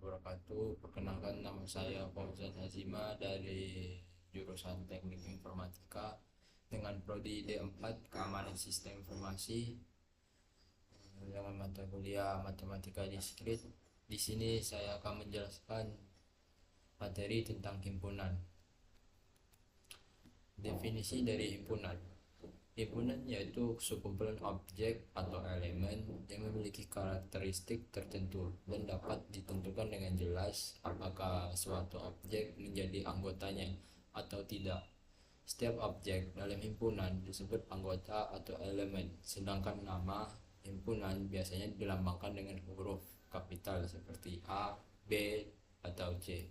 wabarakatuh. Perkenalkan, nama saya Fauzan Hazima dari jurusan Teknik Informatika dengan prodi D4 Keamanan Sistem Informasi dengan mata kuliah Matematika Diskrit. Di sini saya akan menjelaskan materi tentang himpunan. Definisi dari himpunan. Himpunan yaitu sekumpulan objek atau elemen yang memiliki karakteristik tertentu dan dapat ditentukan dengan jelas apakah suatu objek menjadi anggotanya atau tidak. Setiap objek dalam himpunan disebut anggota atau elemen, sedangkan nama himpunan biasanya dilambangkan dengan huruf kapital seperti A, B, atau C.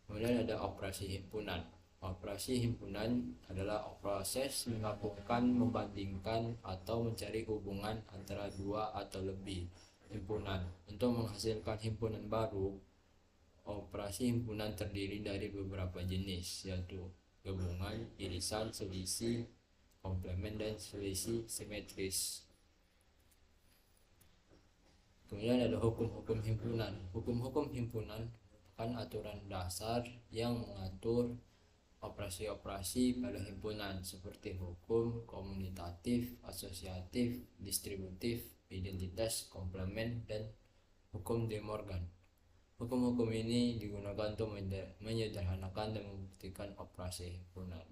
Kemudian ada operasi himpunan. Operasi himpunan adalah proses menggabungkan, membandingkan, atau mencari hubungan antara dua atau lebih himpunan untuk menghasilkan himpunan baru. Operasi himpunan terdiri dari beberapa jenis, yaitu gabungan, irisan, selisih, komplement, dan selisih simetris. Kemudian ada hukum-hukum himpunan. Hukum-hukum himpunan merupakan aturan dasar yang mengatur operasi-operasi pada himpunan seperti hukum komutatif, asosiatif, distributif, identitas, komplement, dan hukum De Morgan. Hukum-hukum ini digunakan untuk menyederhanakan dan membuktikan operasi himpunan.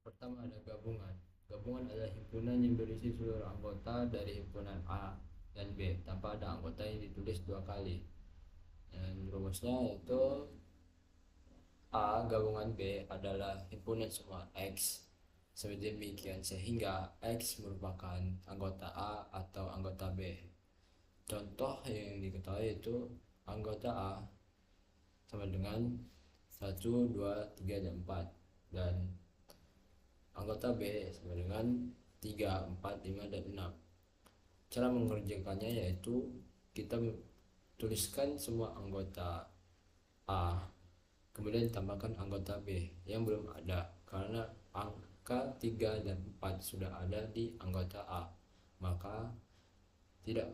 Pertama ada gabungan. Gabungan adalah himpunan yang berisi seluruh anggota dari himpunan A dan B tanpa ada anggota yang ditulis dua kali. Dan rumusnya yaitu A gabungan B adalah himpunan semua X sedemikian sehingga X merupakan anggota A atau anggota B. Contoh yang diketahui itu anggota A sama dengan 1, 2, 3, dan 4, dan anggota B sama dengan 3, 4, 5, dan 6. Cara mengerjakannya yaitu kita tuliskan semua anggota A, kemudian tambahkan anggota B yang belum ada, karena angka 3 dan 4 sudah ada di anggota A, maka tidak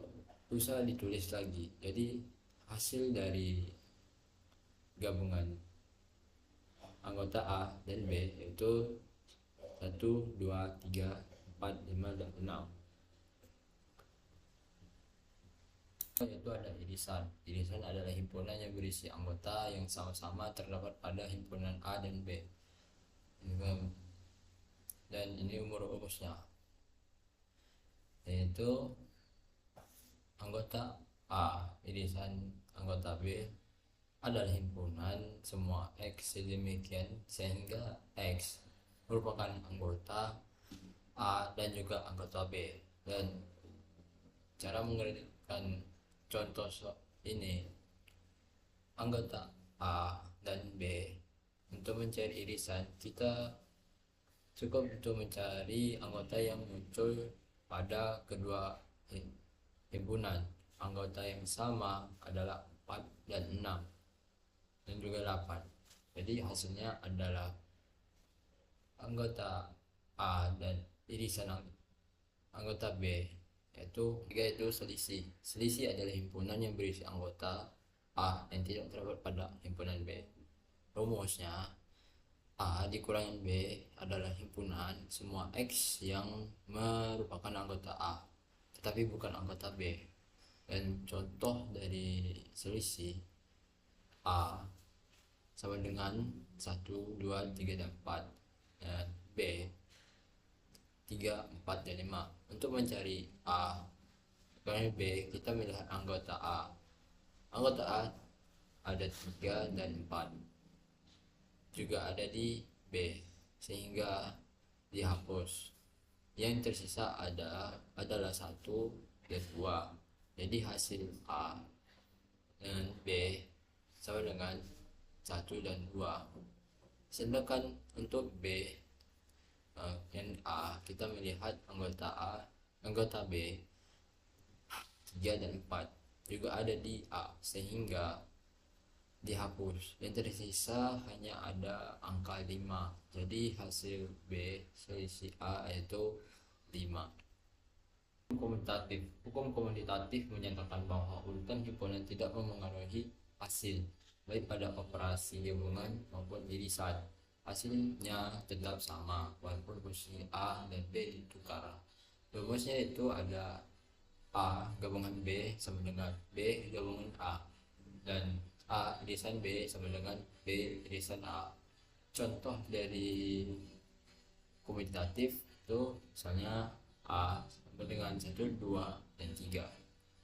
usah ditulis lagi. Jadi hasil dari gabungan anggota A dan B yaitu 1, 2, 3, 4, 5, dan 6. Yaitu ada irisan. Irisan adalah himpunan yang berisi anggota yang sama-sama terdapat pada himpunan A dan B. Dan ini rumusnya yaitu anggota A irisan anggota B adalah himpunan semua X sedemikian sehingga X merupakan anggota A dan juga anggota B. Dan cara mengerjakan contoh ini, anggota A dan B, untuk mencari irisan kita cukup untuk mencari anggota yang muncul pada kedua himpunan. Anggota yang sama adalah 4 dan 6 dan juga 8. Jadi hasilnya adalah anggota A dan irisan anggota B, yaitu selisih. Selisih adalah himpunan yang berisi anggota A yang tidak terdapat pada himpunan B. Rumusnya A dikurangi B adalah himpunan semua X yang merupakan anggota A tetapi bukan anggota B. Dan contoh dari selisih A sama dengan 1, 2, 3, dan 4, dan B 3, 4, dan 5. Untuk mencari A dan B kita melihat anggota A. Anggota A ada 3 dan 4, juga ada di B sehingga dihapus. Yang tersisa adalah 1 dan 2. Jadi hasil A dan B sama dengan 1 dan 2. Sedangkan untuk B dan A kita melihat anggota B 3 dan 4 juga ada di A sehingga dihapus. Yang tersisa hanya ada angka 5. Jadi hasil B selisih A yaitu 5. Komutatif. Hukum komutatif menyatakan bahwa urutan himpunan tidak memengaruhi hasil, baik pada operasi gabungan maupun irisan. Hasilnya tetap sama, walaupun posisi A dan B ditukar. Rumusnya itu ada A gabungan B sama dengan B gabungan A, dan A irisan B sama dengan B irisan A. Contoh dari komutatif itu misalnya A sama dengan 1, 2, dan 3,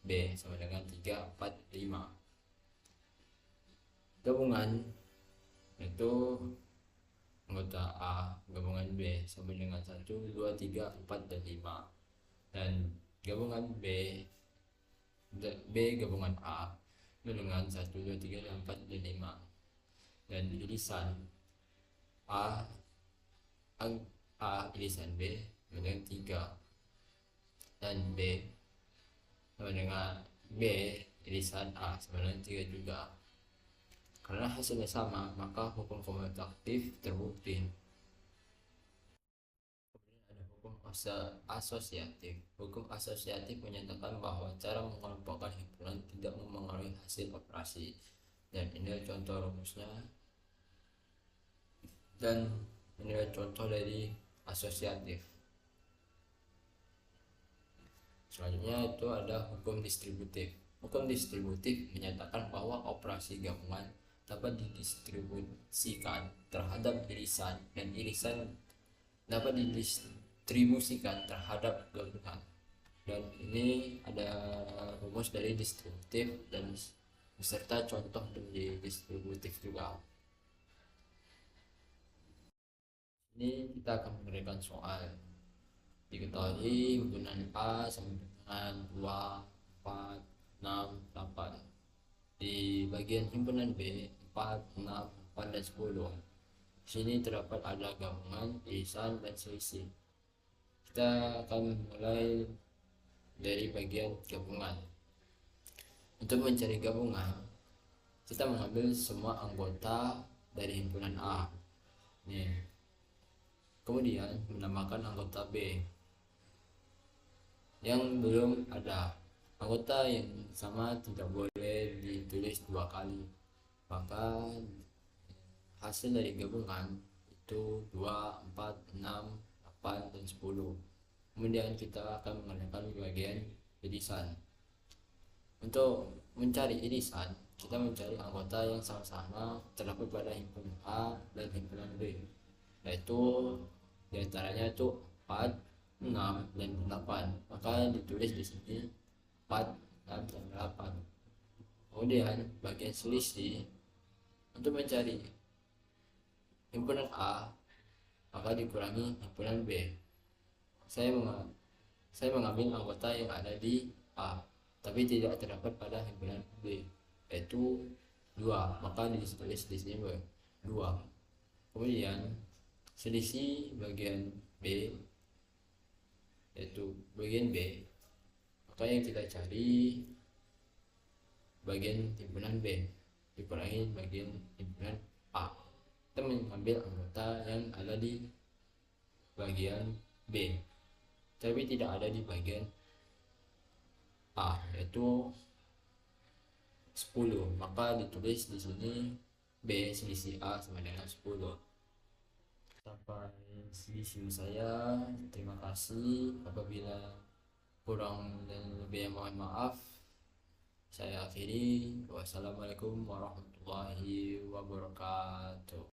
B sama dengan 3, 4, 5. Gabungan itu anggota A gabungan B sama dengan 1, 2, 3, 4, dan 5, dan gabungan B gabungan A dengan 1, 2, 3, 4, dan 5, dan irisan A irisan B dengan 3, dan B sama dengan B irisan A sama dengan 3 juga. Karena hasilnya sama, maka hukum komutatif terbukti. Kemudian ada hukum asosiatif. Hukum asosiatif menyatakan bahwa cara mengelompokkan himpunan tidak memengaruhi hasil operasi, dan ini contoh rumusnya, dan ini contoh dari asosiatif. Selanjutnya itu ada hukum distributif. Hukum distributif menyatakan bahwa operasi gabungan dapat didistribusikan terhadap irisan, dan irisan dapat didistribusikan terhadap gabungan. Dan ini ada rumus dari distributif dan beserta contoh dari distributif juga. Ini kita akan mengerjakan soal. Diketahui himpunan A sama dengan 2, 4, 6, 8. Di bagian himpunan B 4, 6, 4, dan 10. Sini terdapat ada gabungan, irisan, dan selisih. Kita akan mulai dari bagian gabungan. Untuk mencari gabungan, kita mengambil semua anggota dari himpunan A. Nih. Kemudian menambahkan anggota B yang belum ada. Anggota yang sama tidak boleh ditulis 2 kali, maka hasil dari gabungan itu 2, 4, 6, 8, dan 10. Kemudian kita akan mengerjakan bagian irisan. Untuk mencari irisan, kita mencari anggota yang sama-sama terdapat pada himpunan A dan himpunan B, yaitu diantaranya itu 4, 6, dan 8. Maka ditulis di sini 4, 6, dan 8. Kemudian bagian selisih, untuk mencari himpunan A maka dikurangi himpunan B. Saya mengambil anggota yang ada di A tapi tidak terdapat pada himpunan B, yaitu 2, maka ditulis di sini 2. Kemudian selisih bagian B, yaitu bagian B, maka yang kita cari bagian himpunan B dikurangi bagian himpunan A. Kita mengambil anggota yang ada di bagian B tapi tidak ada di bagian A, yaitu 10, maka ditulis di sini B selisih A sama dengan 10. Sampai selisih saya. Terima kasih. Apabila kurang dan lebih mohon maaf. Saya akhiri. Wassalamualaikum warahmatullahi wabarakatuh.